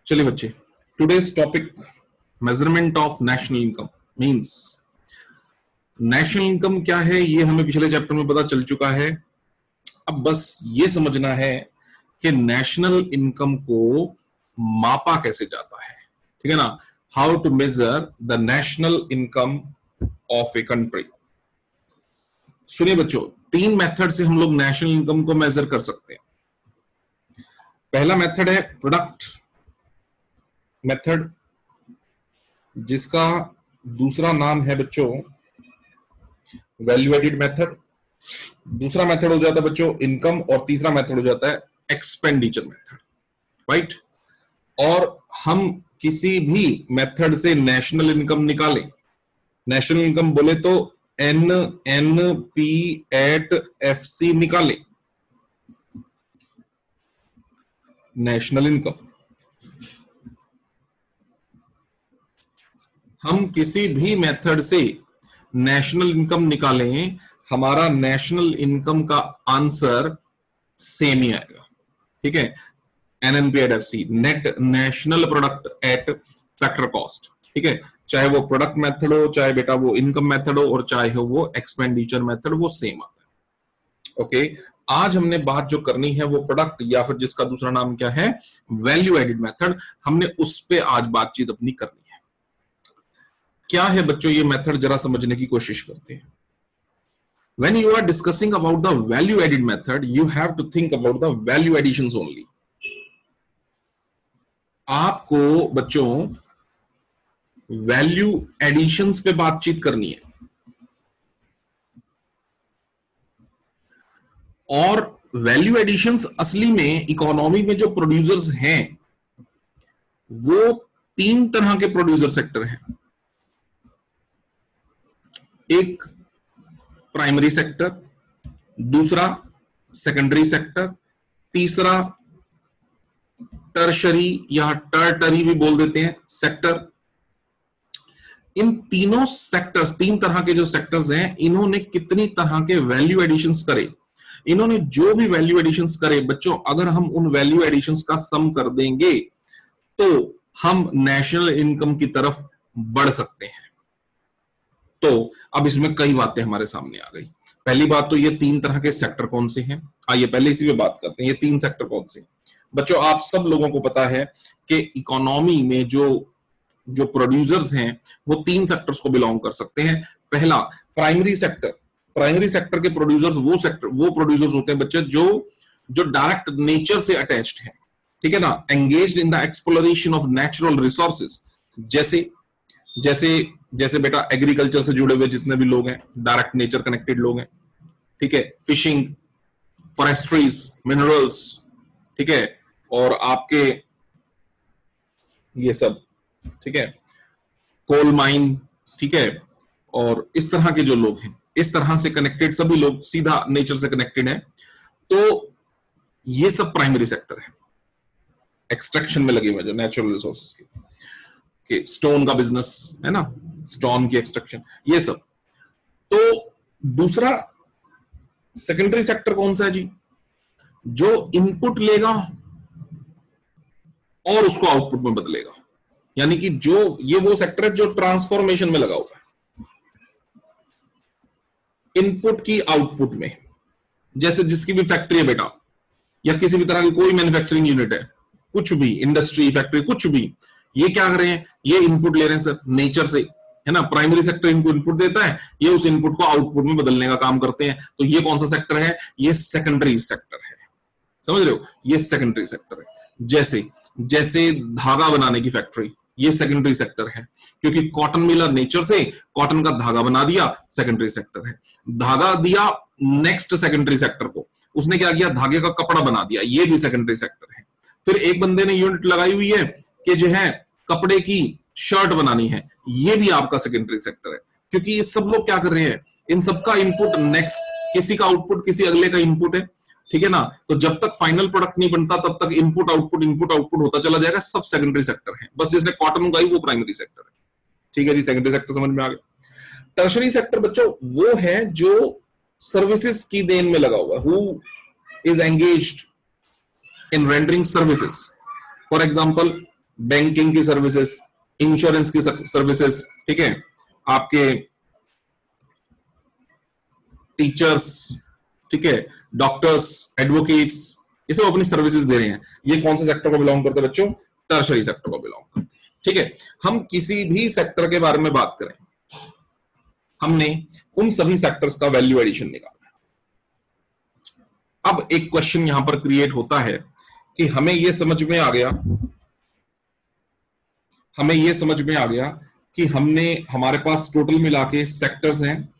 चलिए बच्चे, today's topic measurement of national income means national income क्या है ये हमें पिछले चैप्टर में पता चल चुका है। अब बस ये समझना है कि नेशनल इनकम को मापा कैसे जाता है, ठीक है ना। How to measure the national income of a country. सुनिए बच्चों, तीन मेथड से हम लोग नेशनल इनकम को मेजर कर सकते हैं। पहला मेथड है प्रोडक्ट मेथड, जिसका दूसरा नाम है बच्चों वैल्यू एडिड मेथड। दूसरा मेथड हो जाता है बच्चों इनकम, और तीसरा मेथड हो जाता है एक्सपेंडिचर मेथड, राइट। और हम किसी भी मेथड से नेशनल इनकम निकालें, नेशनल इनकम बोले तो NNP@FC निकालें, नेशनल इनकम। हम किसी भी मेथड से नेशनल इनकम निकालें, हमारा नेशनल इनकम का आंसर सेम ही आएगा, ठीक है। NNP@FC, net national product at factor cost, ठीक है। चाहे वो प्रोडक्ट मेथड हो, चाहे बेटा वो इनकम मेथड हो, और चाहे हो वो एक्सपेंडिचर मेथड, वो सेम आता है। ओके, आज हमने बात जो करनी है वो प्रोडक्ट या फिर जिसका दूसरा नाम क्या है वैल्यू एडिड मेथड, हमने उस पे आज बातचीत अपनी करनी है। क्या है बच्चों ये मेथड, जरा समझने की कोशिश करते हैं। When you are discussing about the value added method, you have to think about the value additions only. आपको बच्चों वैल्यू एडिशंस पे बातचीत करनी है, और वैल्यू एडिशंस असली में इकोनॉमी में जो प्रोड्यूसर्स हैं वो तीन तरह के प्रोड्यूसर सेक्टर हैं। एक प्राइमरी सेक्टर, दूसरा सेकेंडरी सेक्टर, तीसरा टर्शरी या टर्टरी भी बोल देते हैं सेक्टर। इन तीनों सेक्टर्स, तीन तरह के जो सेक्टर्स हैं, इन्होंने कितनी तरह के वैल्यू एडिशंस करे, इन्होंने जो भी वैल्यू एडिशंस करे बच्चों, अगर हम उन वैल्यू एडिशंस का सम कर देंगे तो हम नेशनल इनकम की तरफ बढ़ सकते हैं। तो अब इसमें कई बातें हमारे सामने आ गई। पहली बात तो ये तीन तरह के सेक्टर कौन से हैं, आइए पहले इसी पे बात करते हैं। ये तीन सेक्टर कौन से हैं बच्चों, आप सब लोगों को पता है कि इकोनॉमी में जो प्रोड्यूसर्स हैं वो तीन सेक्टर्स को बिलोंग कर सकते हैं। पहला प्राइमरी सेक्टर, प्राइमरी सेक्टर के प्रोड्यूसर्स वो प्रोड्यूसर्स होते हैं बच्चे जो डायरेक्ट नेचर से अटैच्ड हैं, ठीक है ना, engaged in the exploration of natural resources. जैसे बेटा एग्रीकल्चर से जुड़े हुए जितने भी लोग हैं, डायरेक्ट नेचर कनेक्टेड लोग हैं, ठीक है। फिशिंग, फॉरेस्ट्रीज, मिनरल्स, ठीक है, और आपके ये सब, ठीक है, कोल माइन, ठीक है, और इस तरह के जो लोग हैं, इस तरह से कनेक्टेड सभी लोग सीधा नेचर से कनेक्टेड हैं। तो ये सब प्राइमरी सेक्टर है, एक्सट्रैक्शन में लगे हुए जो नेचुरल रिसोर्सेज के, स्टोन का बिजनेस है ना, स्टोन की एक्सट्रैक्शन, ये सब। तो दूसरा सेकेंडरी सेक्टर कौन सा है जी, जो इनपुट लेगा और उसको आउटपुट में बदलेगा, यानी कि ये वो सेक्टर है जो ट्रांसफॉर्मेशन में लगा हुआ है, इनपुट की आउटपुट में। जैसे जिसकी भी फैक्ट्री है बेटा, या किसी भी तरह की कोई मैन्युफैक्चरिंग यूनिट है, कुछ भी इंडस्ट्री, फैक्ट्री, कुछ भी, ये क्या कर रहे हैं, ये इनपुट ले रहे हैं सर नेचर से, है ना। प्राइमरी सेक्टर इनको इनपुट देता है, ये उस इनपुट को आउटपुट में बदलने का काम करते हैं। तो ये कौन सा सेक्टर है, ये सेकेंडरी सेक्टर है, समझ रहे हो, ये सेकेंडरी सेक्टर है। जैसे धागा बनाने की फैक्ट्री, ये सेकेंडरी सेक्टर है, क्योंकि कॉटन मिलर नेचर से कॉटन का धागा बना दिया, सेकेंडरी सेक्टर है। धागा दिया नेक्स्ट सेकेंडरी सेक्टर को, उसने क्या किया, धागे का कपड़ा बना दिया, ये भी सेकेंडरी सेक्टर है। फिर एक बंदे ने यूनिट लगाई हुई है कि जो है कपड़े की शर्ट बनानी है, ये भी आपका सेकेंडरी सेक्टर है, क्योंकि ये सब लोग क्या कर रहे हैं, इन सबका इनपुट नेक्स्ट, किसी का आउटपुट किसी अगले का इनपुट है, ठीक है ना। तो जब तक फाइनल प्रोडक्ट नहीं बनता तब तक इनपुट आउटपुट होता चला जाएगा, सब सेकेंडरी सेक्टर है। बस जिसने कॉटन उगाई वो प्राइमरी सेक्टर है, ठीक है जी। सेकेंडरी सेक्टर समझ में आ गया। टर्शरी सेक्टर बच्चों वो है जो सर्विसेज की देन में लगा हुआ, who is engaged in rendering services. For example banking की सर्विसेज, इंश्योरेंस की सर्विसेज, ठीक है, आपके टीचर्स, ठीक है, डॉक्टर्स, एडवोकेट्स, ये सब अपनी सर्विसेज दे रहे हैं। ये कौन से सेक्टर को बिलोंग करते हैं बच्चों? टर्शरी सेक्टर को बिलोंग करते हैं। ठीक है, हम किसी भी सेक्टर के बारे में बात करें, हमने उन सभी सेक्टर्स का वैल्यू एडिशन निकाला। अब एक क्वेश्चन यहां पर क्रिएट होता है कि हमें यह समझ में आ गया, कि हमने, हमारे पास टोटल मिला के सेक्टर्स हैं,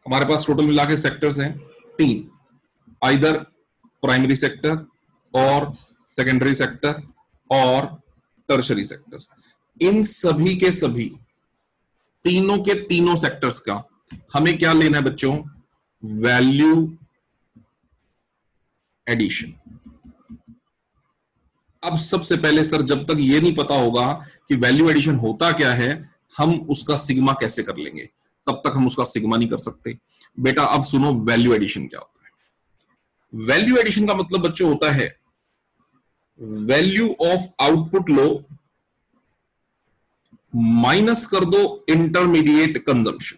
हमारे पास टोटल मिला के सेक्टर्स हैं 3, आइदर प्राइमरी सेक्टर और सेकेंडरी सेक्टर और टर्शरी सेक्टर। इन सभी के सभी तीनों के तीनों सेक्टर्स का हमें क्या लेना है बच्चों? Value addition. अब सबसे पहले सर, जब तक ये नहीं पता होगा कि वैल्यू एडिशन होता क्या है, हम उसका सिग्मा कैसे कर लेंगे, तब तक हम उसका सिग्मा नहीं कर सकते। बेटा अब सुनो, वैल्यू एडिशन क्या होता है। वैल्यू एडिशन का मतलब बच्चों होता है value of output low minus कर दो इंटरमीडिएट कंजम्पशन।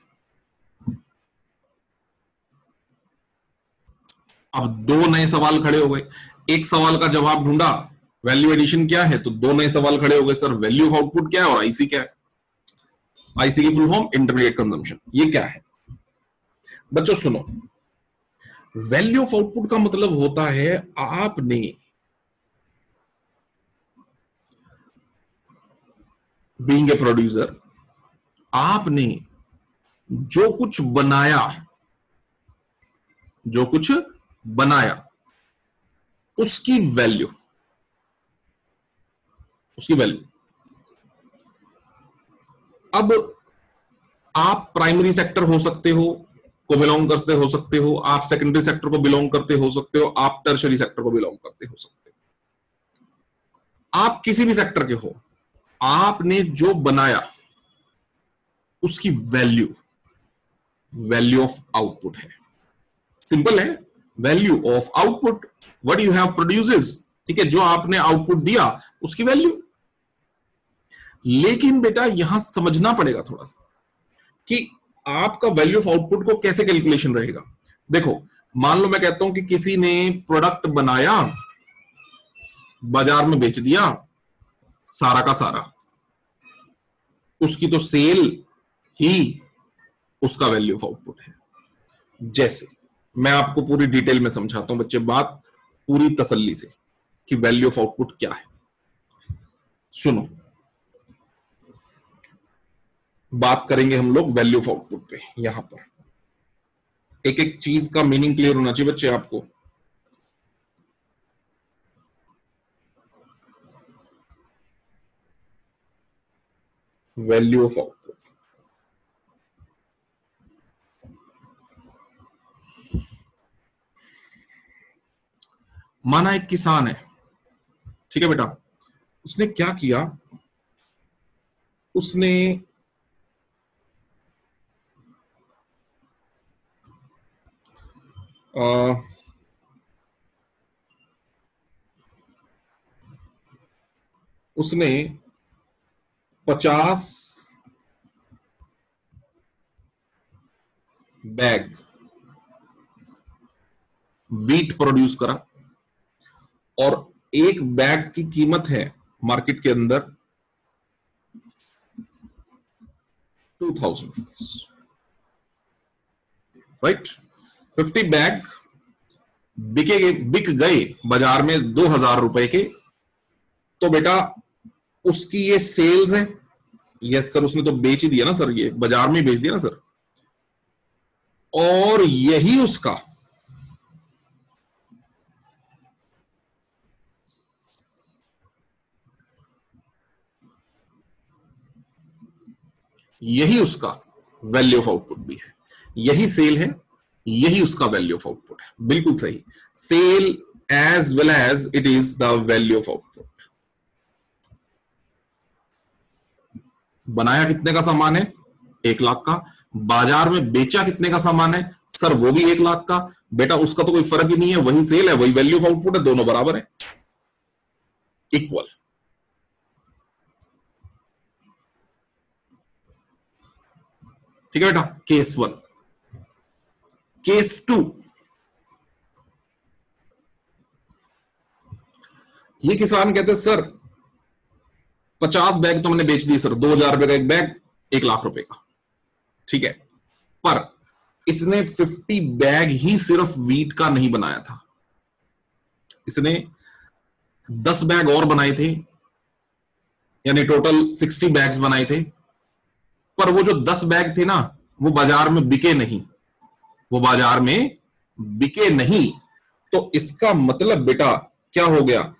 अब 2 नए सवाल खड़े हो गए। एक सवाल का जवाब ढूंढा, वैल्यू एडिशन क्या है, तो 2 नए सवाल खड़े हो गए, सर वैल्यू ऑफ आउटपुट क्या है और आईसी क्या है? आईसी की फुल फॉर्म इंटरमीडिएट कंजम्पशन। ये क्या है बच्चों? सुनो, वैल्यू ऑफ आउटपुट का मतलब होता है आपने बीइंग ए प्रोड्यूसर, आपने जो कुछ बनाया उसकी वैल्यू, अब आप प्राइमरी सेक्टर हो सकते हो, को बिलोंग करते हो सकते हो, आप सेकेंडरी सेक्टर को बिलोंग करते हो सकते हो, आप टर्शरी सेक्टर को बिलोंग करते हो सकते हो, आप किसी भी सेक्टर के हो, आपने जो बनाया उसकी वैल्यू ऑफ आउटपुट है। सिंपल है, value of output, what you have produces, ठीक है, जो आपने आउटपुट दिया उसकी वैल्यू। लेकिन बेटा यहां समझना पड़ेगा थोड़ा सा कि आपका वैल्यू ऑफ आउटपुट को कैसे कैलकुलेशन रहेगा। देखो, मान लो मैं कहता हूं कि किसी ने प्रोडक्ट बनाया, बाजार में बेच दिया सारा का सारा, उसकी तो सेल ही उसका वैल्यू ऑफ आउटपुट है। जैसे मैं आपको पूरी डिटेल में समझाता हूं बच्चे, बात पूरी तसल्ली से कि वैल्यू ऑफ आउटपुट क्या है। सुनो, बात करेंगे हम लोग वैल्यू ऑफ आउटपुट पे। यहां पर एक एक चीज का मीनिंग क्लियर होना चाहिए बच्चे आपको। वैल्यू ऑफ आउटपुट, माना एक किसान है, ठीक है बेटा, उसने क्या किया, उसने उसने 50 बैग वीट प्रोड्यूस करा और एक बैग की कीमत है मार्केट के अंदर 2000 रुपीज, राइट। 50 बैग बिक गए बाजार में 2000 रुपए के, तो बेटा उसकी ये सेल्स है। यस सर, उसने तो बेच ही दिया ना सर, ये बाजार में बेच दिया ना सर, और यही उसका वैल्यू ऑफ आउटपुट भी है। यही सेल है, यही उसका वैल्यू ऑफ आउटपुट है। बिल्कुल सही, sale as well as it is the value of output. बनाया कितने का सामान है? 1 लाख का। बाजार में बेचा कितने का सामान है? सर वो भी 1 लाख का। बेटा उसका तो कोई फर्क ही नहीं है, वही सेल है, वही वैल्यू ऑफ आउटपुट है, दोनों बराबर है, इक्वल। ठीक है बेटा, केस 1। केस 2, ये किसान कहते हैं सर 50 बैग तो मैंने बेच दिए सर, 2,000 रुपए का एक बैग, 1,00,000 रुपए का, ठीक है, पर इसने 50 बैग ही सिर्फ वीट का नहीं बनाया था, इसने 10 बैग और बनाए थे, यानी टोटल 60 बैग्स बनाए थे, पर वो जो 10 बैग थे ना वो बाजार में बिके नहीं, वो बाजार में बिके नहीं। तो इसका मतलब बेटा क्या हो गया,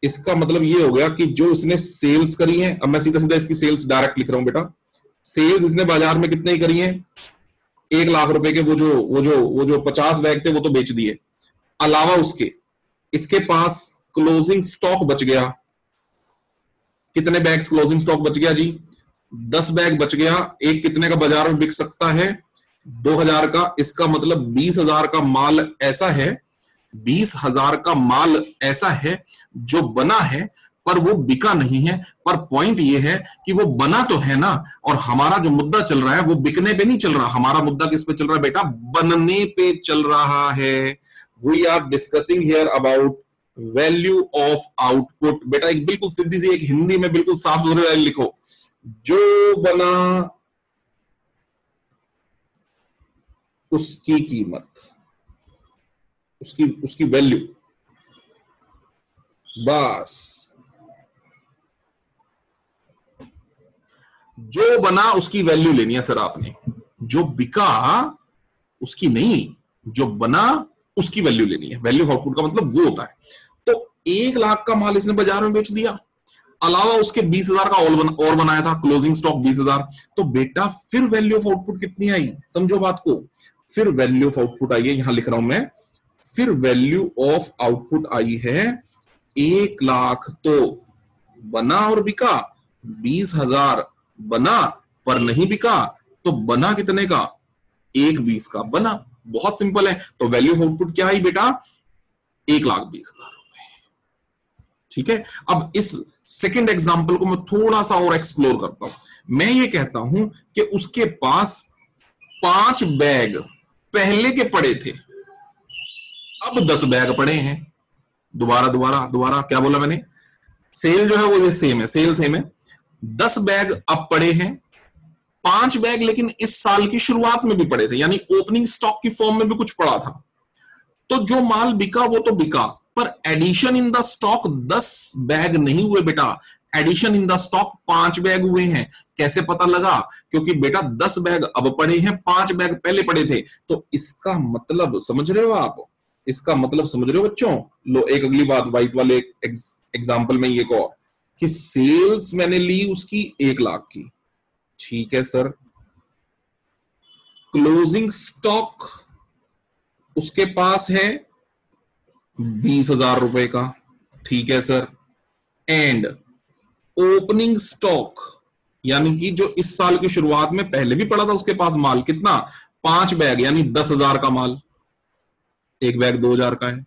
इसका मतलब ये हो गया कि जो इसने सेल्स करी है, अब मैं सीधा सीधा इसकी सेल्स डायरेक्ट लिख रहा हूं बेटा, सेल्स इसने बाजार में कितने ही करी है, 1,00,000 रुपए के वो जो 50 बैग थे वो तो बेच दिए, अलावा उसके इसके पास क्लोजिंग स्टॉक बच गया, कितने बैग्स क्लोजिंग स्टॉक बच गया जी, 10 बैग बच गया, एक कितने का बाजार में बिक सकता है, 2,000 का, इसका मतलब 20,000 का माल ऐसा है, 20,000 का माल ऐसा है जो बना है पर वो बिका नहीं है। पर पॉइंट ये है कि वो बना तो है ना, और हमारा जो मुद्दा चल रहा है वो बिकने पे नहीं चल रहा, हमारा मुद्दा किस पे चल रहा है बेटा, बनने पे चल रहा है। We are discussing here about value of output. बेटा एक बिल्कुल सीधी सी एक हिंदी में बिल्कुल साफ सुथरे लिखो, जो बना उसकी कीमत, उसकी वैल्यू, बस। जो बना उसकी वैल्यू लेनी है सर आपने, जो बिका उसकी नहीं, जो बना उसकी वैल्यू लेनी है। वैल्यू ऑफ आउटपुट का मतलब वो होता है। तो 1,00,000 का माल इसने बाजार में बेच दिया, अलावा उसके 20,000 का और बनाया था, क्लोजिंग स्टॉक 20,000। तो बेटा फिर वैल्यू ऑफ आउटपुट कितनी आई, समझो बात को, फिर वैल्यू ऑफ आउटपुट आई है, यहां लिख रहा हूं मैं, फिर वैल्यू ऑफ आउटपुट आई है 1,00,000 तो बना और बिका, 20,000 बना पर नहीं बिका, तो बना कितने का, 1,20 का बना। बहुत सिंपल है। तो वैल्यू ऑफ आउटपुट क्या है बेटा, 1,20,000 रुपए। ठीक है, अब इस सेकंड एग्जांपल को मैं थोड़ा सा और एक्सप्लोर करता हूं। मैं ये कहता हूं कि उसके पास 5 बैग पहले के पड़े थे, अब 10 बैग पड़े हैं। दोबारा क्या बोला मैंने, सेल जो है वो ये सेम है, सेल सेम है, 10 बैग अब पड़े हैं, 5 बैग लेकिन इस साल की शुरुआत में भी पड़े थे, यानी ओपनिंग स्टॉक की फॉर्म में भी कुछ पड़ा था। तो जो माल बिका वो तो बिका, पर addition in the stock 10 bag नहीं हुए बेटा, addition in the stock 5 bag हुए हैं। कैसे पता लगा, क्योंकि बेटा 10 बैग अब पड़े हैं, 5 बैग पहले पड़े थे। तो इसका मतलब समझ रहे हो आप, इसका मतलब समझ रहे हो बच्चों। लो एक अगली बात व्हाइट वाले एग्जाम्पल में ये को, कि सेल्स मैंने ली उसकी 1,00,000 की, ठीक है सर, क्लोजिंग स्टॉक उसके पास है 20,000 रुपए का, ठीक है सर, एंड ओपनिंग स्टॉक यानी कि जो इस साल की शुरुआत में पहले भी पड़ा था उसके पास माल कितना, 5 बैग यानी 10,000 का माल, एक बैग 2,000 का है,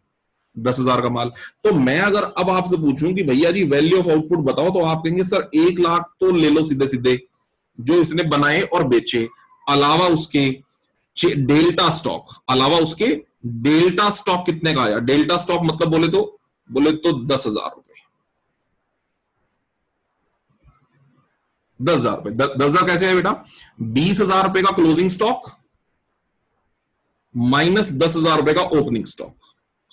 10,000 का माल। तो मैं अगर अब आपसे पूछूं कि भैया जी वैल्यू ऑफ आउटपुट बताओ, तो आप कहेंगे सर 1,00,000 तो ले लो सीधे सीधे जो इसने बनाए और बेचे, अलावा उसके डेल्टा स्टॉक, अलावा उसके डेल्टा स्टॉक कितने का आया, डेल्टा स्टॉक मतलब बोले तो 10,000 रुपए, 10,000 रुपए, 10,000 कैसे है बेटा, 20,000 रुपए का क्लोजिंग स्टॉक माइनस 10,000 रुपए का opening stock.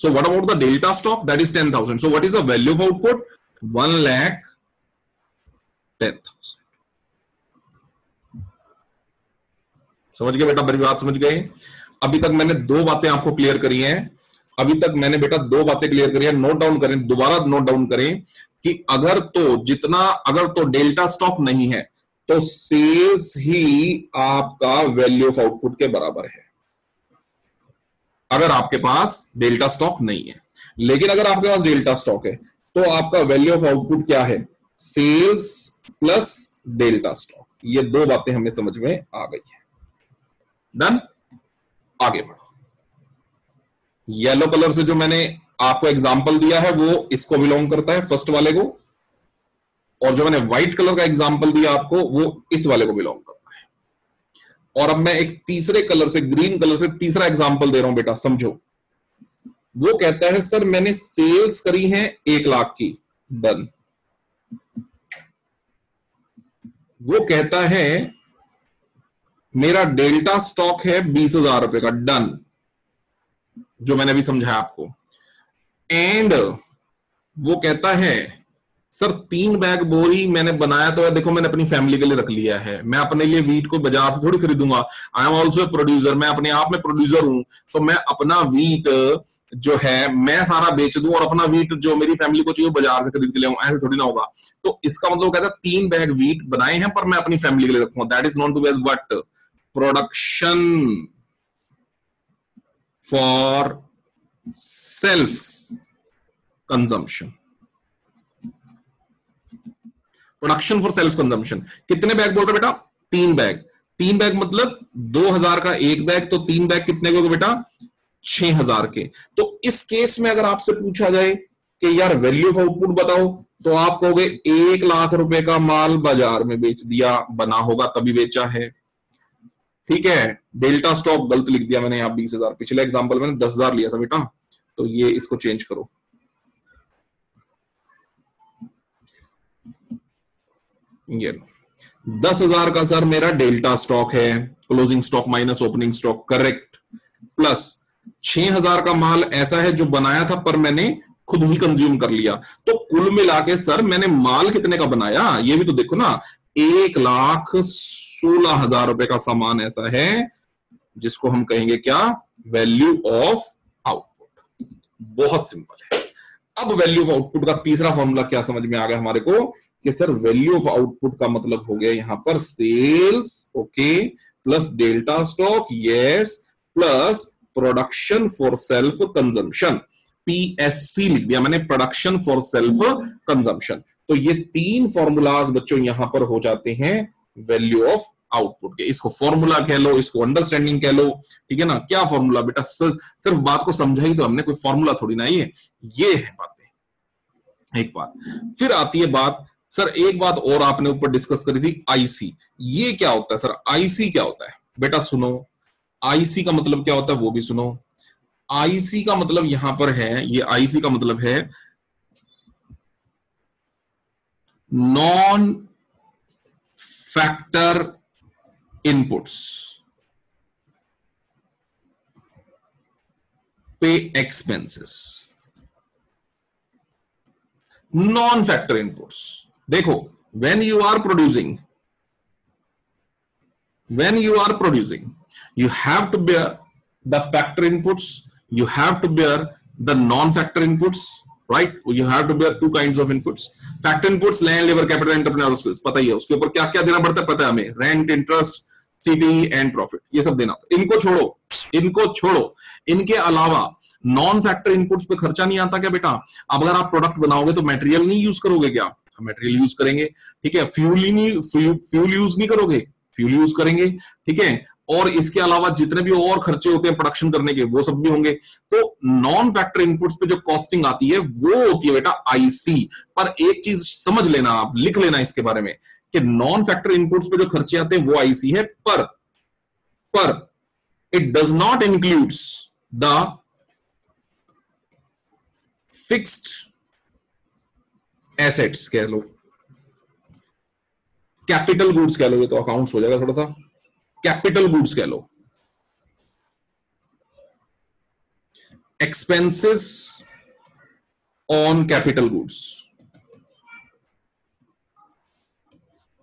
So what about the delta stock, that is 10,000। So what is the value of output, 1,10,000। समझ गए बेटा, मेरी बात समझ गए। अभी तक मैंने 2 बातें आपको क्लियर करी हैं, अभी तक मैंने बेटा 2 बातें क्लियर करी हैं। नोट डाउन करें, दोबारा नोट डाउन करें कि अगर तो डेल्टा स्टॉक नहीं है तो सेल्स ही आपका वैल्यू ऑफ आउटपुट के बराबर है, अगर आपके पास डेल्टा स्टॉक नहीं है। लेकिन अगर आपके पास डेल्टा स्टॉक है तो आपका वैल्यू ऑफ आउटपुट क्या है, सेल्स प्लस डेल्टा स्टॉक। ये 2 बातें हमें समझ में आ गई है। डन, आगे बढ़ो। येलो कलर से जो मैंने आपको एग्जांपल दिया है वो इसको बिलोंग करता है, फर्स्ट वाले को, और जो मैंने व्हाइट कलर का एग्जांपल दिया आपको वो इस वाले को बिलोंग करता है। और अब मैं एक तीसरे कलर से, ग्रीन कलर से तीसरा एग्जांपल दे रहा हूं बेटा, समझो। वो कहता है सर मैंने सेल्स करी है 1 लाख की, डन। वो कहता है मेरा डेल्टा स्टॉक है 20,000 रुपए का, डन, जो मैंने अभी समझाया आपको। एंड वो कहता है सर 3 बैग बोरी मैंने बनाया तो देखो मैंने अपनी फैमिली के लिए रख लिया है, मैं अपने लिए वीट को बाजार से थोड़ी खरीदूंगा, I am also a producer, मैं अपने आप में प्रोड्यूसर हूं, तो मैं अपना वीट जो है मैं सारा बेच दूं और अपना वीट जो मेरी फैमिली को चाहिए बाजार से खरीद के ले आऊं, ऐसे थोड़ी ना होगा। तो इसका मतलब कहता है 3 बैग वीट बनाए हैं पर मैं अपनी फैमिली के लिए रखूंगा, that is not to as what, production for self consumption. Production for self consumption. कितने बैग बोल रहे बेटा? 3 बैग। 3 बैग मतलब 2,000 का 1 बैग, तो 3 बैग कितने के बेटा? 6,000 के। तो इस केस में अगर आपसे पूछा जाए कि यार वैल्यू ऑफ आउटपुट बताओ, तो आप कहोगे 1 लाख रुपए का माल बाजार में बेच दिया, बना होगा तभी बेचा है, ठीक है। डेल्टा स्टॉक गलत लिख दिया मैंने यहां 20,000, पिछले एग्जांपल मैंने 10,000 लिया था बेटा, तो ये इसको चेंज करो। ये 10,000 का सर मेरा डेल्टा स्टॉक है, closing stock minus opening stock, correct, plus 6,000 का माल ऐसा है जो बनाया था पर मैंने खुद ही कंज्यूम कर लिया, तो कुल मिला के सर मैंने माल कितने का बनाया ये भी तो देखो ना। 1,16,000 रुपए का सामान ऐसा है जिसको हम कहेंगे क्या? Value of output. बहुत सिंपल है। अब वैल्यू ऑफ आउटपुट का तीसरा फॉर्मूला क्या समझ में आ गया हमारे को कि सर वैल्यू ऑफ आउटपुट का मतलब हो गया यहां पर sales, okay, plus delta stock, yes, plus production for self consumption, PSC लिख दिया मैंने, प्रोडक्शन फॉर सेल्फ कंजम्पशन। तो ये 3 फॉर्मूलाज बच्चों यहां पर हो जाते हैं वैल्यू ऑफ आउटपुट के। इसको फॉर्मूला कह लो, इसको अंडरस्टैंडिंग कह लो, ठीक है ना। क्या फॉर्मूला बेटा? सिर्फ बात को समझा ही तो हमने, कोई फॉर्मूला थोड़ी ना ये है बातें। एक बात फिर आती है बात, सर एक बात और आपने ऊपर डिस्कस करी थी, आईसी। ये क्या होता है सर? आईसी क्या होता है बेटा? सुनो, आईसी का मतलब क्या होता है वो भी सुनो। आईसी का मतलब यहां पर है, ये आईसी का मतलब है नॉन फैक्टर इनपुट्स पे एक्सपेंसेस। नॉन फैक्टर इनपुट्स, देखो when you are producing you have to bear the factor inputs, you have to bear the non factor inputs, right? You have to bear 2 kinds of inputs. Factor inputs land, labor, capital, entrepreneurial skills, पता ही है, उसके ऊपर क्या क्या देना पड़ता है पता है हमें, रेंट, इंटरेस्ट, सीटी एंड प्रॉफिट, ये सब देना। इनको छोड़ो, इनके अलावा नॉन फैक्टर इनपुट्स पे खर्चा नहीं आता क्या बेटा? अब अगर आप प्रोडक्ट बनाओगे तो मटेरियल नहीं यूज करोगे क्या? मटेरियल यूज करेंगे, ठीक है। फ्यूल यूज नहीं करोगे, फ्यूल यूज करेंगे, ठीक है। और इसके अलावा जितने भी और खर्चे होते हैं प्रोडक्शन करने के वो सब भी होंगे। तो नॉन फैक्टर इनपुट्स पे जो कॉस्टिंग आती है वो होती है बेटा आईसी। पर एक चीज समझ लेना, आप लिख लेना इसके बारे में कि नॉन फैक्टर इनपुट्स पे जो खर्चे आते हैं वो आईसी है, पर it does not includes the fixed assets कह लो, कैपिटल गुड्स कह लो, ये तो अकाउंट्स हो जाएगा थोड़ा सा, कैपिटल गुड्स कह लो, एक्सपेंसेस ऑन कैपिटल गुड्स,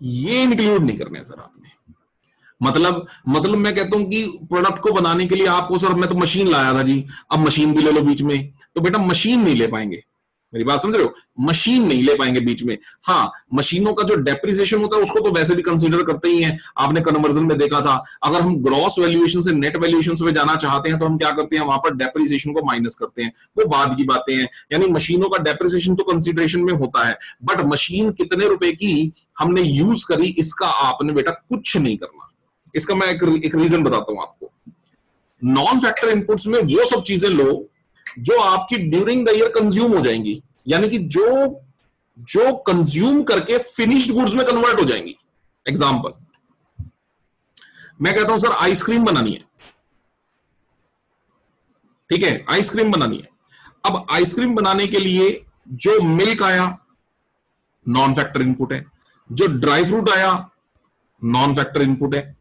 ये इंक्लूड नहीं करने सर आपने। मतलब मैं कहता हूं कि प्रोडक्ट को बनाने के लिए आपको सर मैं तो मशीन लाया था जी, अब मशीन भी ले लो बीच में, तो बेटा मशीन नहीं ले पाएंगे, मेरी बात समझ रहे हो? मशीन नहीं ले पाएंगे बीच में। हाँ, मशीनों का जो डेप्रिसिएशन होता है उसको तो वैसे भी कंसीडर करते ही हैं, आपने कन्वर्जन में देखा था। अगर हम ग्रॉस वैल्यूएशन से नेट वैल्यूएशन में जाना चाहते हैं तो हम क्या करते हैं, वहां पर डेप्रिसिएशन को माइनस करते हैं, वो बाद की बातें हैं। यानी मशीनों का डेप्रिसिएशन तो कंसीडरेशन में होता है, बट मशीन कितने रुपए की हमने यूज करी इसका आपने बेटा कुछ नहीं करना। इसका मैं एक रीजन बताता हूं आपको। नॉन फैक्टर इनपुट्स में वो सब चीजें लो जो आपकी ड्यूरिंग द ईयर कंज्यूम हो जाएंगी, यानी कि जो जो कंज्यूम करके फिनिश्ड गुड्स में कन्वर्ट हो जाएंगी। एग्जांपल, मैं कहता हूं सर आइसक्रीम बनानी है, ठीक है, आइसक्रीम बनानी है। अब आइसक्रीम बनाने के लिए जो मिल्क आया नॉन फैक्टर इनपुट है, जो ड्राई फ्रूट आया नॉन फैक्टर इनपुट है।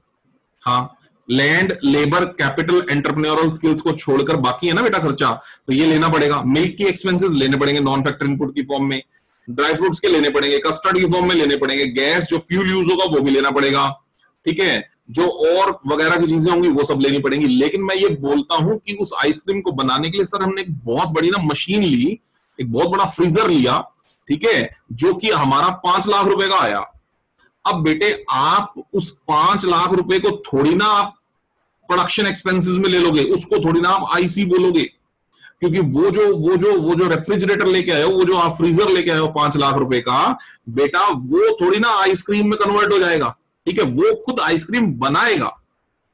हाँ, land, labour, capital, entrepreneurial skills को छोड़कर बाकी है ना बेटा खर्चा, तो ये लेना पड़ेगा। मिल्क की एक्सपेंसेस लेने पड़ेंगे नॉन फैक्टर इनपुट की फॉर्म में, ड्राई फ्रूट्स के लेने पड़ेंगे, कस्टर्ड की फॉर्म में लेने पड़ेंगे, गैस जो फ्यूल यूज होगा वो भी लेना पड़ेगा, ठीक है, जो और वगैरह की चीजें होंगी वो सब लेनी पड़ेंगी। लेकिन मैं ये बोलता हूं कि उस आइसक्रीम को बनाने के लिए सर हमने एक बहुत बड़ी ना मशीन ली, एक बहुत बड़ा फ्रीजर लिया, ठीक है, जो कि हमारा 5 लाख रुपए का आया। अब बेटे आप उस 5 लाख रुपए को थोड़ी ना आप प्रोडक्शन एक्सपेंसेस में ले लोगे, उसको थोड़ी ना आप आईसी बोलोगे, क्योंकि वो जो रेफ्रिजरेटर लेके आए हो, वो जो आप फ्रीजर लेके आए हो 5 लाख रुपए का, बेटा वो थोड़ी ना आइसक्रीम में कन्वर्ट हो जाएगा, ठीक है, वो खुद आइसक्रीम बनाएगा,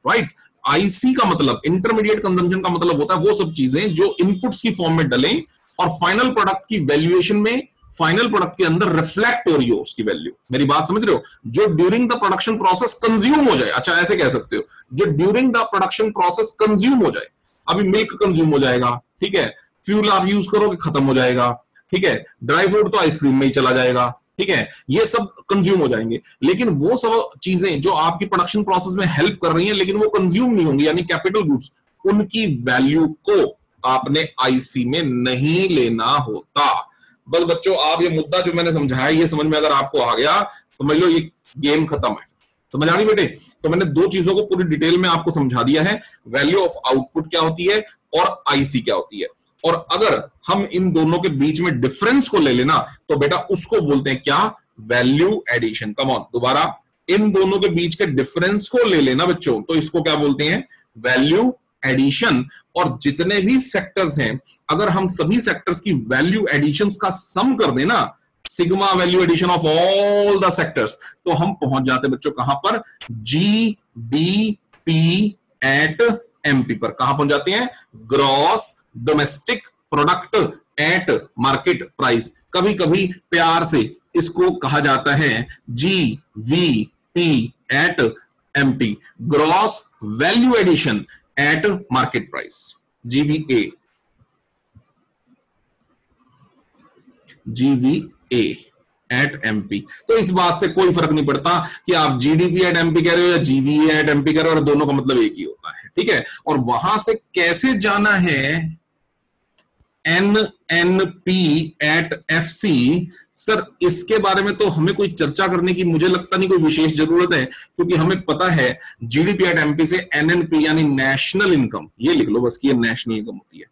राइट। आईसी का मतलब इंटरमीडिएट कंजम्पशन का मतलब होता है वो सब चीजें जो इनपुट्स की फॉर्म में डलें और फाइनल प्रोडक्ट की वैल्यूएशन में, फाइनल प्रोडक्ट के अंदर रिफ्लेक्ट हो रही हो उसकी वैल्यू। मेरी बात समझ रहे हो? जो during the production process consume हो जाए, अच्छा ऐसे कह सकते हो, जो during the production process consume हो जाए। अभी मिल्क कंज्यूम हो जाएगा, ठीक है, फ्यूल आप यूज करोगे खत्म हो जाएगा, ठीक है, ड्राई फ्रूट तो आइसक्रीम में ही चला जाएगा, ठीक है, ये सब कंज्यूम हो जाएंगे। लेकिन वो सब चीजें जो आपकी प्रोडक्शन प्रोसेस में हेल्प कर रही हैं लेकिन वो कंज्यूम नहीं होंगी, यानी कैपिटल गुड्स, उनकी वैल्यू को आपने आईसी में नहीं लेना होता। बस बच्चों आप ये मुद्दा जो मैंने समझाया ये समझ में अगर आपको आ गया तो समझ लो ये गेम खत्म है। समझ आ गई बेटे? तो मैंने दो चीजों को पूरी डिटेल में आपको समझा दिया है, वैल्यू ऑफ आउटपुट क्या होती है और आईसी क्या होती है। और अगर हम इन दोनों के बीच में डिफरेंस को ले लेना तो बेटा उसको बोलते हैं क्या? Value addition. कम ऑन, दोबारा, इन दोनों के बीच के डिफरेंस को ले लेना बच्चों तो इसको क्या बोलते हैं? Value addition. और जितने भी सेक्टर्स हैं अगर हम सभी सेक्टर्स की वैल्यू एडिशंस का सम कर देना, sigma value addition of all the sectors, तो हम पहुंच जाते बच्चों कहां पर? जीडीपी एट एमपी पर। कहां पहुंच जाते हैं? Gross domestic product at market price. कभी कभी प्यार से इसको कहा जाता है GVP at MP, gross value addition at market price, GVA, GVA at MP. तो इस बात से कोई फर्क नहीं पड़ता कि आप जीडीपी एट एमपी कह रहे हो या जीवीए एट एमपी कह रहे हो, और दोनों का मतलब एक ही होता है, ठीक है। और वहां से कैसे जाना है एनएनपी एट एफसी, सर इसके बारे में तो हमें कोई चर्चा करने की मुझे लगता नहीं कोई विशेष जरूरत है, क्योंकि हमें पता है जीडीपी एट एमपी से एनएनपी यानी नेशनल इनकम, ये लिख लो बस कि ये नेशनल इनकम होती है,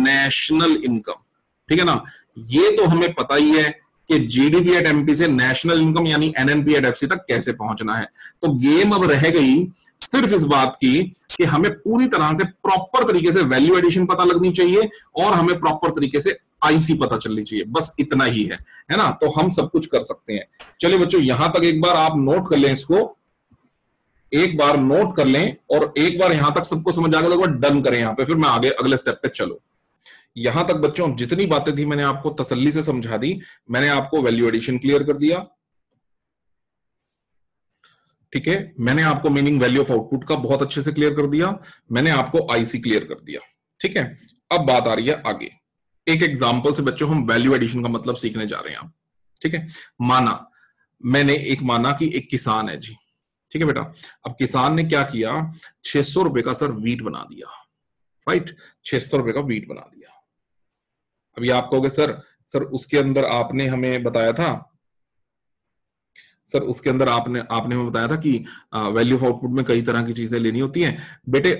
नेशनल इनकम, ठीक है ना। ये तो हमें पता ही है कि जीडीपी एट एमपी से नेशनल इनकम यानी एनएनपी एट एफसी तक कैसे पहुंचना है। तो गेम अब रह गई सिर्फ इस बात की कि हमें पूरी तरह से प्रॉपर तरीके से वैल्यू एडिशन पता लगनी चाहिए और हमें प्रॉपर तरीके से आईसी पता चलनी चाहिए, बस इतना ही है ना। तो हम सब कुछ कर सकते हैं। चलिए बच्चों यहां तक एक बार आप नोट कर लें, इसको एक बार नोट कर लें और एक बार यहां तक सबको समझ आ गया तो डन करें यहां पे, फिर मैं आगे अगले स्टेप पे चलो। यहां तक बच्चों जितनी बातें थी मैंने आपको तसल्ली से समझा दी। मैंने आपको वैल्यू एडिशन क्लियर कर दिया, ठीक है, मैंने आपको मीनिंग वैल्यू ऑफ आउटपुट का बहुत अच्छे से क्लियर कर दिया, मैंने आपको आईसी क्लियर कर दिया, ठीक है। अब बात आ रही है आगे, एक एग्जांपल से बच्चों हम वैल्यू एडिशन का मतलब सीखने जा रहे हैं, ठीक है। मैंने माना कि एक किसान है जी, ठीक है बेटा। अब किसान ने क्या किया, 600 रुपए का सर वीट बना दिया, राइट, 600 रुपए का वीट बना दिया। अभी आप कहोगे सर उसके अंदर आपने हमें बताया था, सर उसके अंदर आपने हमें बताया था कि वैल्यू ऑफ आउटपुट में कई तरह की चीजें लेनी होती हैं। बेटे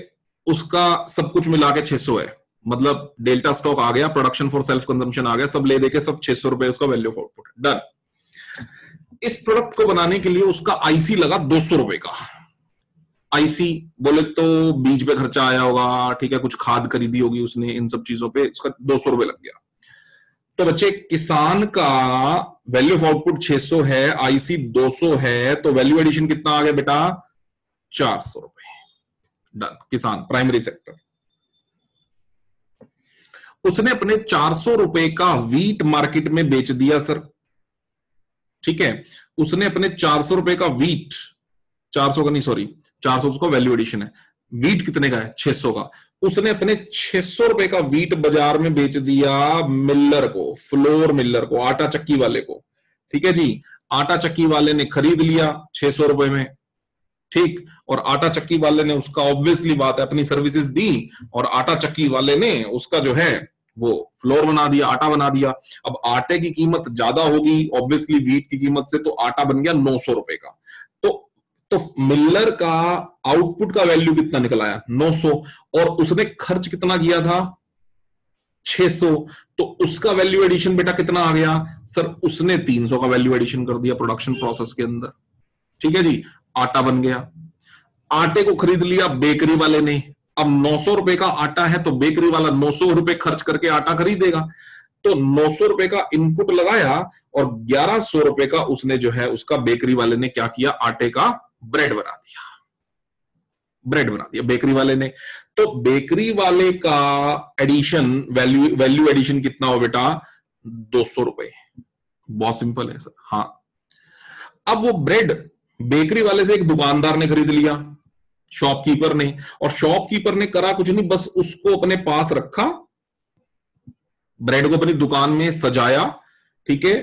उसका सब कुछ मिला के 600 है, मतलब डेल्टा स्टॉक आ गया, प्रोडक्शन फॉर सेल्फ कंजम्पशन आ गया, सब ले देके सब 600 रुपए उसका वैल्यू ऑफ आउटपुट, डन। इस प्रोडक्ट को बनाने के लिए उसका आईसी लगा 200 रुपए का। आईसी बोले तो बीज पे खर्चा आया होगा, ठीक है, कुछ खाद खरीदी होगी उसने, इन सब चीजों पे उसका 200 रुपए लग गया। तो बच्चे किसान का वैल्यू ऑफ आउटपुट 600 है, आईसी 200 है, तो वैल्यू एडिशन कितना आ गया बेटा? 400 रुपए, डन। किसान प्राइमरी सेक्टर। उसने अपने 400 रुपए का वीट मार्केट में बेच दिया सर, ठीक है, उसने अपने 400 रुपए का वीट, 400 का नहीं सॉरी, 400 उसका वैल्यू एडिशन है, वीट कितने का है 600 का, उसने अपने 600 रुपए का वीट बाजार में बेच दिया मिलर को, फ्लोर मिलर को, आटा चक्की वाले को, ठीक है जी। आटा चक्की वाले ने खरीद लिया 600 रुपए में, ठीक, और आटा चक्की वाले ने उसका ऑब्वियसली बात है अपनी सर्विसेज दी, और आटा चक्की वाले ने उसका जो है वो फ्लोर बना दिया, आटा बना दिया। अब आटे की कीमत ज्यादा होगी ऑब्वियसली वीट की कीमत से, तो आटा बन गया 900 रुपए का। तो मिलर का आउटपुट का वैल्यू कितना निकल आया 900, और उसने खर्च कितना किया था 600, तो उसका वैल्यू एडिशन बेटा कितना आ गया सर, उसने 300 का वैल्यू एडिशन कर दिया प्रोडक्शन प्रोसेस के अंदर, ठीक है जी। आटा बन गया, आटे को खरीद लिया बेकरी वाले ने, अब 900 रुपए का आटा है तो बेकरी वाला 900 रुपए खर्च करके आटा खरीदेगा, तो 900 रुपए का इनपुट लगाया और 1100 रुपए का उसने जो है उसका बेकरी वाले ने क्या किया, आटे का ब्रेड बना दिया, ब्रेड बना दिया बेकरी वाले ने। तो बेकरी वाले का एडिशन वैल्यू एडिशन कितना हो बेटा 200 रुपए, बहुत सिंपल है सर। हाँ, अब वो ब्रेड बेकरी वाले से एक दुकानदार ने खरीद लिया, शॉपकीपर ने, और शॉपकीपर ने करा कुछ नहीं, बस उसको अपने पास रखा, ब्रेड को अपनी दुकान में सजाया, ठीक है,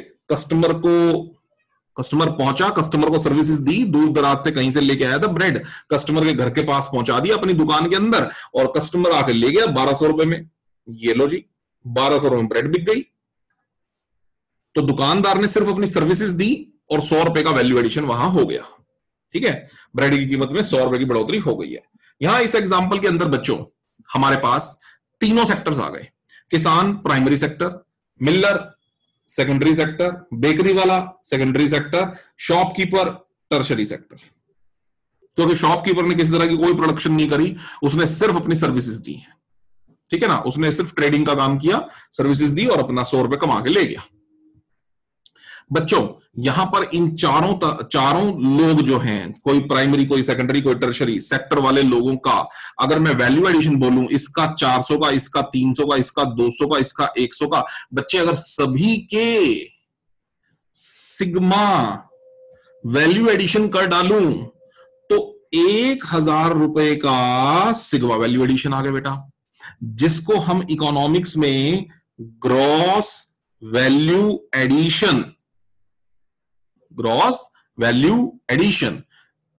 कस्टमर पहुंचा, कस्टमर को सर्विसेज दी, दूर दराज से कहीं से लेके आया था ब्रेड, कस्टमर के घर के पास पहुंचा दिया अपनी दुकान के अंदर, और कस्टमर आके ले गया 1200 रुपए में, ये लो जी 1200 रुपए में ब्रेड बिक गई। तो दुकानदार ने सिर्फ अपनी सर्विसेज दी और 100 रुपए का वैल्यू एडिशन वहां हो गया, ठीक है, ब्रेड की कीमत में 100 रुपए की बढ़ोतरी हो गई है। यहां इस एग्जांपल के अंदर बच्चों हमारे पास तीनों सेक्टर्स आ गए, किसान primary sector, miller secondary sector, bakery वाला secondary sector, shopkeeper tertiary sector. क्योंकि शॉपकीपर ने किसी तरह की कोई प्रोडक्शन नहीं करी, उसने सिर्फ अपनी सर्विसेज दी है, ठीक है ना, उसने सिर्फ ट्रेडिंग का काम किया, सर्विसेज दी और अपना 100 रुपए कमा के ले गया। बच्चों यहां पर इन चारों लोग जो हैं, कोई प्राइमरी, कोई सेकेंडरी, कोई टर्शरी सेक्टर वाले लोगों का अगर मैं वैल्यू एडिशन बोलूं, इसका 400 का, इसका 300 का, इसका 200 का, इसका 100 का, बच्चे अगर सभी के सिग्मा वैल्यू एडिशन कर डालूं तो 1000 रुपए का सिग्मा वैल्यू एडिशन आ गया बेटा, जिसको हम इकोनॉमिक्स में gross value addition, gross value addition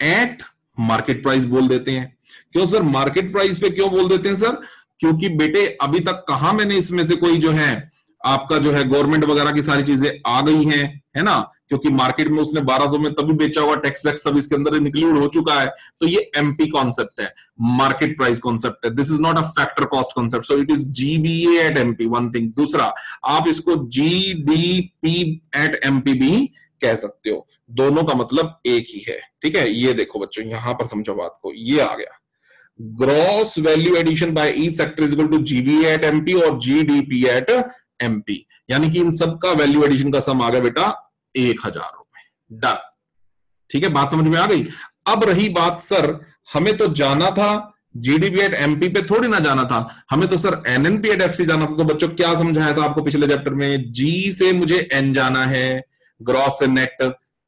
at market price बोल देते हैं। क्यों सर मार्केट प्राइस पे क्यों बोल देते हैं सर, क्योंकि बेटे अभी तक कहां मैंने इसमें से कोई जो है आपका जो है गवर्नमेंट वगैरह की सारी चीजें आ गई हैं, है ना, क्योंकि मार्केट में उसने 1200 में तभी बेचा हुआ, टैक्स वैक्स सब इसके अंदर इंक्लूड हो चुका है, तो ये एमपी कॉन्सेप्ट है, मार्केट प्राइस कॉन्सेप्ट है, this is not a factor cost concept, so it is GBA at MP, one thing. दूसरा आप इसको जीडीपी एट एमपी भी कह सकते हो, दोनों का मतलब एक ही है, ठीक है। ये देखो बच्चों यहां पर समझो बात को, ये आ गया gross value addition by each sector is equal to GVA at MP और जीडीपी एट एमपी, यानी कि इन सब का वैल्यू एडिशन का सम आ गया बेटा 1000 रुपए, डन, ठीक है, बात समझ में आ गई। अब रही बात सर हमें तो जाना था जीडीपी एट एमपी पे, थोड़ी ना जाना था हमें तो सर एनएनपी एट एफसी जाना था। तो बच्चों क्या समझाया था आपको पिछले चैप्टर में, जी से मुझे एन जाना है, ग्रॉस से नेट,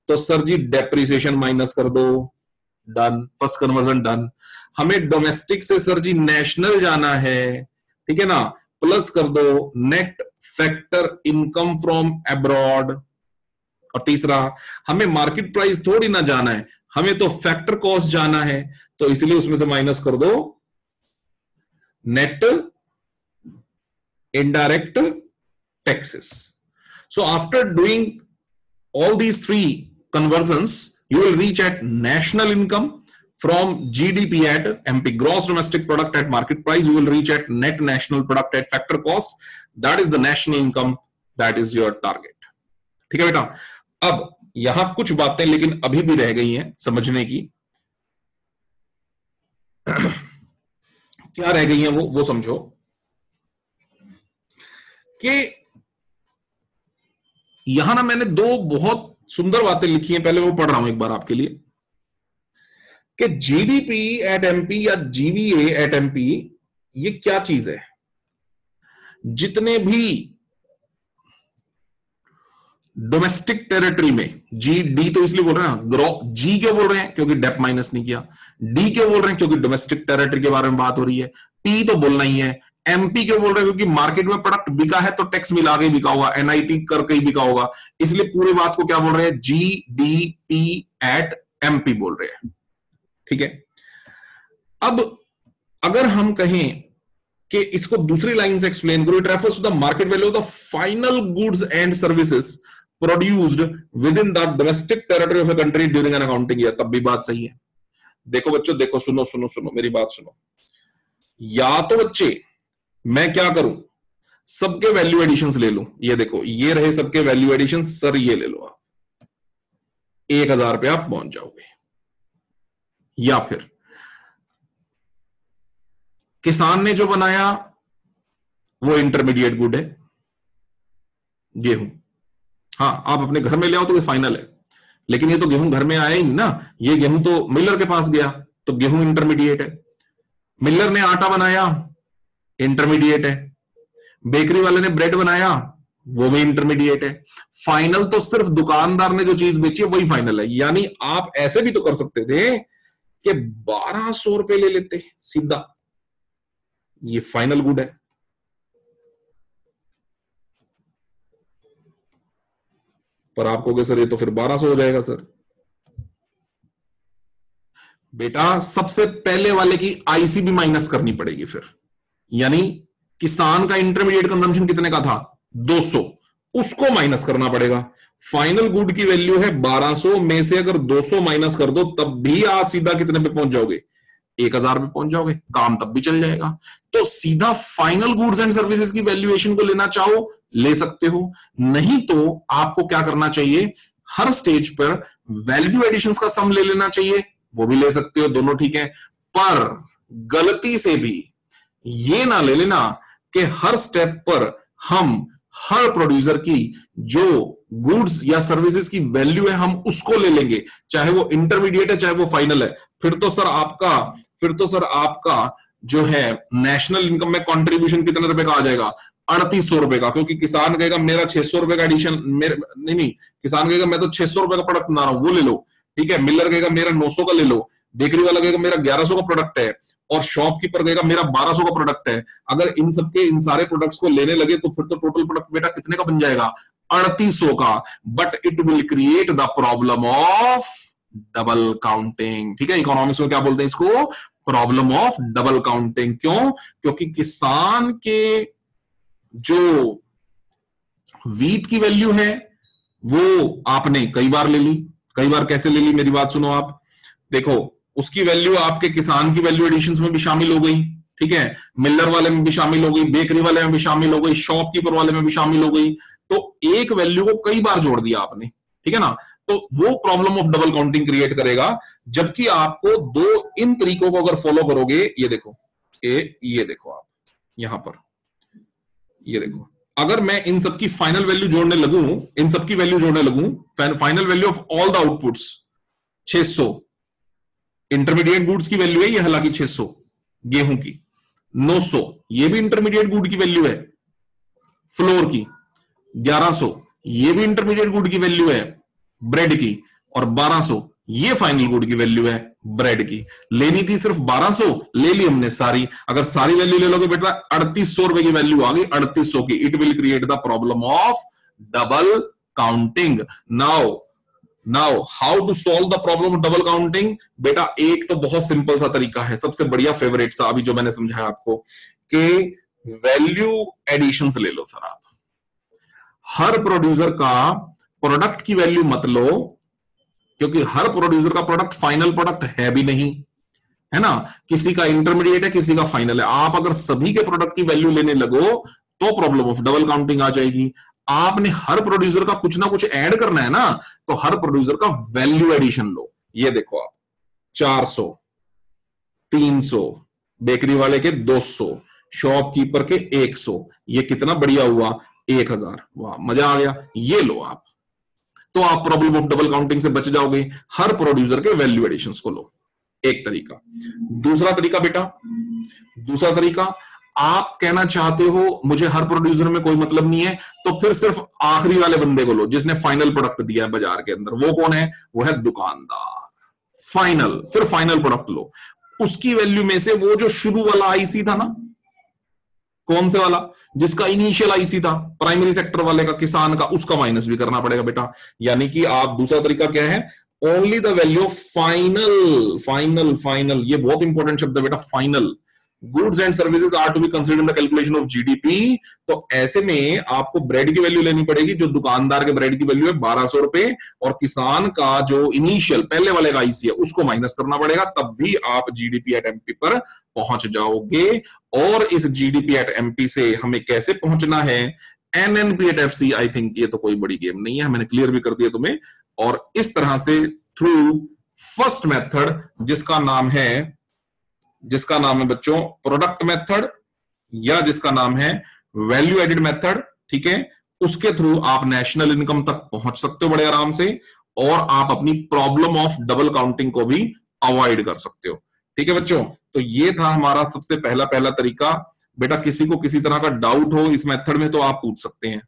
तो सर जी डेप्रिसिएशन माइनस कर दो, डन, फर्स्ट कन्वर्जन डन। हमें डोमेस्टिक से सर जी नेशनल जाना है, ठीक है ना, प्लस कर दो net factor income from abroad. और तीसरा हमें मार्केट प्राइस थोड़ी ना जाना है, हमें तो फैक्टर कॉस्ट जाना है, तो इसलिए उसमें से माइनस कर दो net indirect taxes. So after doing all these three conversions you will reach at national income from GDP at MP, gross domestic product at market price, you will reach at net national product at factor cost, that is the national income, that is your target, ठीक है बेटा। अब यहां कुछ बातें लेकिन अभी भी रह गई हैं समझने की, क्या रह गई हैं वो समझो कि यहां ना मैंने दो बहुत सुंदर बातें लिखी हैं, पहले वो पढ़ रहा हूं एक बार आपके लिए, कि जीडीपी एट एमपी या जीवीए एट एमपी ये क्या चीज है। जितने भी डोमेस्टिक टेरिटरी में, जी डी तो इसलिए बोल रहे हैं ग्रो, जी क्यों बोल रहे हैं क्योंकि डेप माइनस नहीं किया, डी क्यों बोल रहे हैं क्योंकि डोमेस्टिक टेरिटरी के बारे में बात हो रही है, टी तो बोलना ही है, एमपी क्यों बोल रहे हैं क्योंकि मार्केट में प्रोडक्ट बिका है तो टैक्स मिला के बिका होगा, एनआईटी करके ही बिका होगा, इसलिए पूरी बात को क्या बोल रहे हैं, G D P at MP बोल रहे हैं। ठीक है, अब अगर हम कहें कि इसको दूसरी लाइन से एक्सप्लेन करो, it refers to the market value of the final goods and services produced within the domestic territory of a country during an accounting year, तब भी बात सही है। देखो बच्चों, देखो सुनो सुनो सुनो मेरी बात सुनो, या तो बच्चे मैं क्या करूं, सबके वैल्यू एडिशंस ले लूं, ये देखो ये रहे सबके वैल्यू एडिशंस, सर ये ले लो आप, 1000 पे आप पहुंच जाओगे, या फिर किसान ने जो बनाया वो इंटरमीडिएट गुड है, गेहूं, हाँ आप अपने घर में ले आओ तो ये फाइनल है, लेकिन ये तो गेहूं घर में आया ही नहीं ना, ये गेहूं तो मिलर के पास गया, तो गेहूं इंटरमीडिएट है, मिलर ने आटा बनाया इंटरमीडिएट है, बेकरी वाले ने ब्रेड बनाया वो भी इंटरमीडिएट है, फाइनल तो सिर्फ दुकानदार ने जो चीज बेची है वही फाइनल है। यानी आप ऐसे भी तो कर सकते थे कि 1200 रुपए ले लेते सीधा, ये फाइनल गुड है, पर आप कहोगे सर ये तो फिर 1200 हो जाएगा सर। बेटा सबसे पहले वाले की आईसीबी माइनस करनी पड़ेगी फिर, यानी किसान का इंटरमीडिएट कंजम्पशन कितने का था 200, उसको माइनस करना पड़ेगा। फाइनल गुड की वैल्यू है 1200 में से अगर 200 माइनस कर दो तब भी आप सीधा कितने पे पहुंच जाओगे, 1000 पे पहुंच जाओगे, काम तब भी चल जाएगा। तो सीधा फाइनल गुड्स एंड सर्विसेज की वैल्यूएशन को लेना चाहो ले सकते हो, नहीं तो आपको क्या करना चाहिए, हर स्टेज पर वैल्यू एडिशंस का सम ले लेना चाहिए, वो भी ले सकते हो, दोनों ठीक है। पर गलती से भी ये ना ले लेना कि हर स्टेप पर हम हर प्रोड्यूसर की जो गुड्स या सर्विसेज की वैल्यू है हम उसको ले लेंगे, चाहे वो इंटरमीडिएट है चाहे वो फाइनल है, फिर तो सर आपका जो है नेशनल इनकम में कंट्रीब्यूशन कितने रुपए का आ जाएगा, 3800 रुपए का, क्योंकि किसान कहेगा मेरा 600 रुपए का एडिशन, नहीं किसान कहेगा मैं तो 600 रुपए का प्रोडक्ट बना रहा हूं वो ले लो, ठीक है, मिलर कहेगा मेरा 900 का ले लो, बेकरी वाला कहेगा मेरा 1100 का प्रोडक्ट है, और शॉपकीपर कहेगा मेरा 1200 का प्रोडक्ट है। अगर इन सारे प्रोडक्ट्स को लेने लगे तो फिर तो टोटल प्रोडक्ट बेटा कितने का बन जाएगा, 3800 का, but it will create the problem of double counting. ठीक है, इकोनॉमिक्स में क्या बोलते हैं इसको, प्रॉब्लम ऑफ डबल काउंटिंग। क्यों, क्योंकि किसान के जो वीट की वैल्यू है वो आपने कई बार ले ली, कई बार कैसे ले ली मेरी बात सुनो आप, देखो उसकी वैल्यू आपके किसान की वैल्यू एडिशंस में भी शामिल हो गई, ठीक है, मिलर वाले में भी शामिल हो गई, बेकरी वाले में भी शामिल हो गई, शॉपकीपर वाले में भी शामिल हो गई, तो एक वैल्यू को कई बार जोड़ दिया आपने, ठीक है ना, तो वो problem of double counting create करेगा। जबकि आपको दो इन तरीकों को अगर फॉलो करोगे, ये देखो ये देखो आप यहां पर ये देखो, अगर मैं इन सबकी फाइनल वैल्यू जोड़ने लगूं, इन सबकी वैल्यू जोड़ने लगूं, final value of all the outputs 600, intermediate goods की वैल्यू है ये हालांकि 600, गेहूं की 900, ये भी इंटरमीडिएट गुड की वैल्यू है, फ्लोर की 1100, ये भी इंटरमीडिएट गुड की वैल्यू है ब्रेड की, और 1200 ये फाइनल गुड की वैल्यू है ब्रेड की। लेनी थी सिर्फ 1200, ले ली हमने सारी, अगर सारी वैल्यू ले लोगे बेटा 3800 रुपए की वैल्यू आ गई, 3800 की, it will create the problem of double counting. Now how to solve the problem of double counting, बेटा एक तो बहुत सिंपल सा तरीका है, सबसे बढ़िया फेवरेट सा अभी जो मैंने समझाया आपको, कि वैल्यू एडिशंस ले लो सर आप, हर प्रोड्यूसर का प्रोडक्ट की वैल्यू मत लो, क्योंकि हर प्रोड्यूसर का प्रोडक्ट फाइनल प्रोडक्ट है भी नहीं, है ना, किसी का इंटरमीडिएट है किसी का फाइनल है। आप अगर सभी के प्रोडक्ट की वैल्यू लेने लगो तो प्रॉब्लम ऑफ डबल काउंटिंग आ जाएगी। आपने हर प्रोड्यूसर का कुछ ना कुछ ऐड करना है ना, तो हर प्रोड्यूसर का वैल्यू एडिशन लो। ये देखो आप 400, 300, बेकरी वाले के 200, शॉपकीपर के 100, ये कितना बढ़िया हुआ 1000, वाह मजा आ गया, ये लो आप, तो आप प्रॉब्लम ऑफ डबल काउंटिंग से बच जाओगे। हर प्रोड्यूसर के वैल्यू एडिशंस को लो, एक तरीका। दूसरा तरीका बेटा, दूसरा तरीका, आप कहना चाहते हो मुझे हर प्रोड्यूसर में कोई मतलब नहीं है, तो फिर सिर्फ आखिरी वाले बंदे को लो जिसने फाइनल प्रोडक्ट दिया है बाजार के अंदर। वो कौन है? वो है दुकानदार। फाइनल, फिर फाइनल प्रोडक्ट लो। उसकी वैल्यू में से वो जो शुरू वाला आईसी था ना, कौन से वाला, जिसका इनिशियल आईसी था प्राइमरी सेक्टर वाले का, किसान का, उसका माइनस भी करना पड़ेगा बेटा। यानी कि आप, दूसरा तरीका क्या है, only the value of final. Final, final, ये बहुत इंपॉर्टेंट शब्द है बेटा, final. Goods and services are to be considered in the calculation of GDP. तो ऐसे में आपको ब्रेड की वैल्यू लेनी पड़ेगी, जो दुकानदार के ब्रेड की वैल्यू है 1200 रुपए, और किसान का जो इनिशियल पहले वाले का आईसी है उसको माइनस करना पड़ेगा, तब भी आप जीडीपी एट एमपी पर पहुंच जाओगे। और इस जीडीपी एट एमपी से हमें कैसे पहुंचना है, NNP at FC, I think ये तो कोई बड़ी गेम नहीं है, मैंने क्लियर भी कर दिया तुम्हें। और इस तरह से थ्रू फर्स्ट मेथड, जिसका नाम है बच्चों प्रोडक्ट मेथड, या जिसका नाम है वैल्यू एडेड मेथड, ठीक है, उसके थ्रू आप नेशनल इनकम तक पहुंच सकते हो बड़े आराम से, और आप अपनी प्रॉब्लम ऑफ डबल काउंटिंग को भी अवॉइड कर सकते हो। ठीक है बच्चों, तो ये था हमारा सबसे पहला तरीका। बेटा किसी को किसी तरह का डाउट हो इस मेथड में तो आप पूछ सकते हैं।